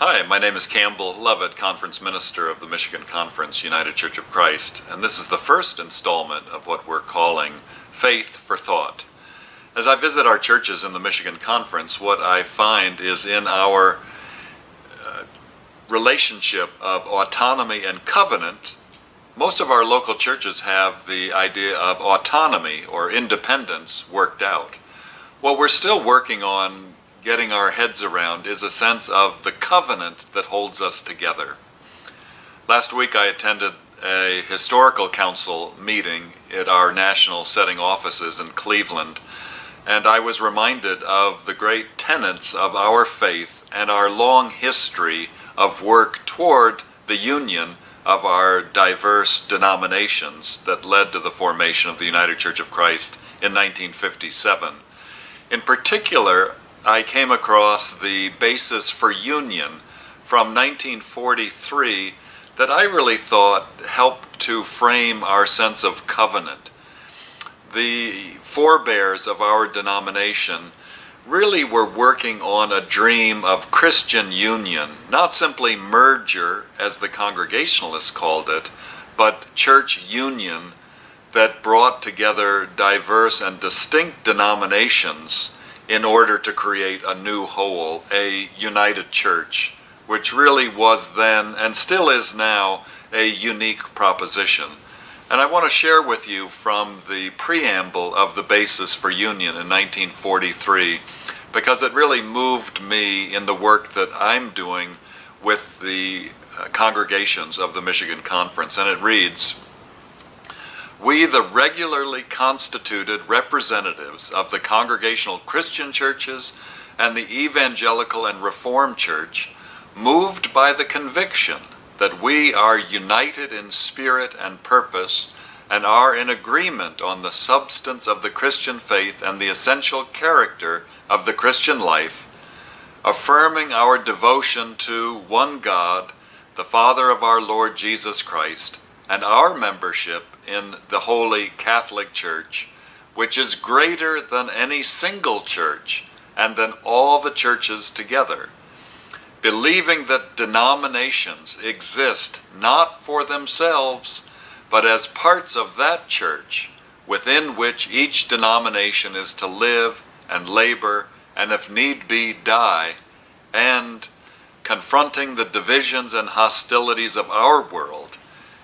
Hi, my name is Campbell Lovett, Conference Minister of the Michigan Conference United Church of Christ, and this is the first installment of what we're calling Faith for Thought. As I visit our churches in the Michigan Conference, what I find is in our relationship of autonomy and covenant, most of our local churches have the idea of autonomy or independence worked out. What we're still working on getting our heads around is a sense of the covenant that holds us together. Last week I attended a historical council meeting at our national setting offices in Cleveland, and I was reminded of the great tenets of our faith and our long history of work toward the union of our diverse denominations that led to the formation of the United Church of Christ in 1957. In particular, I came across the basis for union from 1943 that I really thought helped to frame our sense of covenant. The forebears of our denomination really were working on a dream of Christian union, not simply merger, as the Congregationalists called it, but church union that brought together diverse and distinct denominations in order to create a new whole, a united church, which really was then, and still is now, a unique proposition. And I want to share with you from the preamble of the Basis for Union in 1943, because it really moved me in the work that I'm doing with the congregations of the Michigan Conference. And it reads, "We, the regularly constituted representatives of the Congregational Christian churches and the Evangelical and Reformed Church, moved by the conviction that we are united in spirit and purpose and are in agreement on the substance of the Christian faith and the essential character of the Christian life, affirming our devotion to one God, the Father of our Lord Jesus Christ, and our membership in the Holy Catholic Church, which is greater than any single church and than all the churches together, believing that denominations exist not for themselves, but as parts of that church within which each denomination is to live and labor and if need be die, and confronting the divisions and hostilities of our world,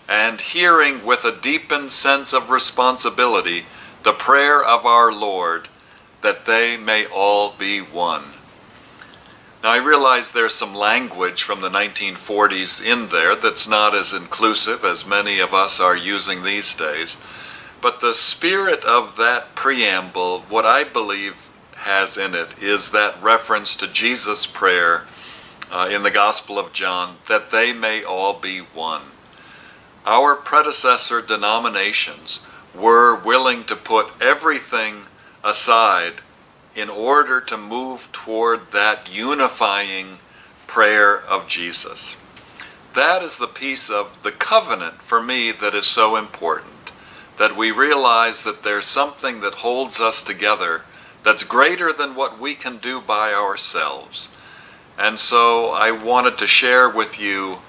and hearing with a deepened sense of responsibility the prayer of our Lord, that they may all be one." Now I realize there's some language from the 1940s in there that's not as inclusive as many of us are using these days, but the spirit of that preamble, what I believe has in it, is that reference to Jesus' prayer in the Gospel of John, that they may all be one. Our predecessor denominations were willing to put everything aside in order to move toward that unifying prayer of Jesus. That is the piece of the covenant for me that is so important, that we realize that there's something that holds us together that's greater than what we can do by ourselves. And so I wanted to share with you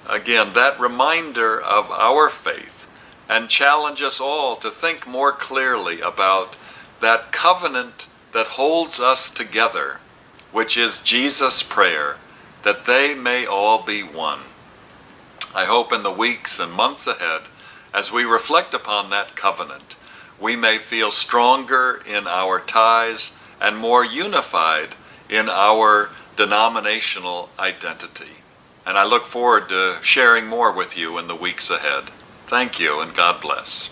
again, that reminder of our faith, and challenge us all to think more clearly about that covenant that holds us together, which is Jesus' prayer, that they may all be one. I hope in the weeks and months ahead, as we reflect upon that covenant, we may feel stronger in our ties and more unified in our denominational identity. And I look forward to sharing more with you in the weeks ahead. Thank you, and God bless.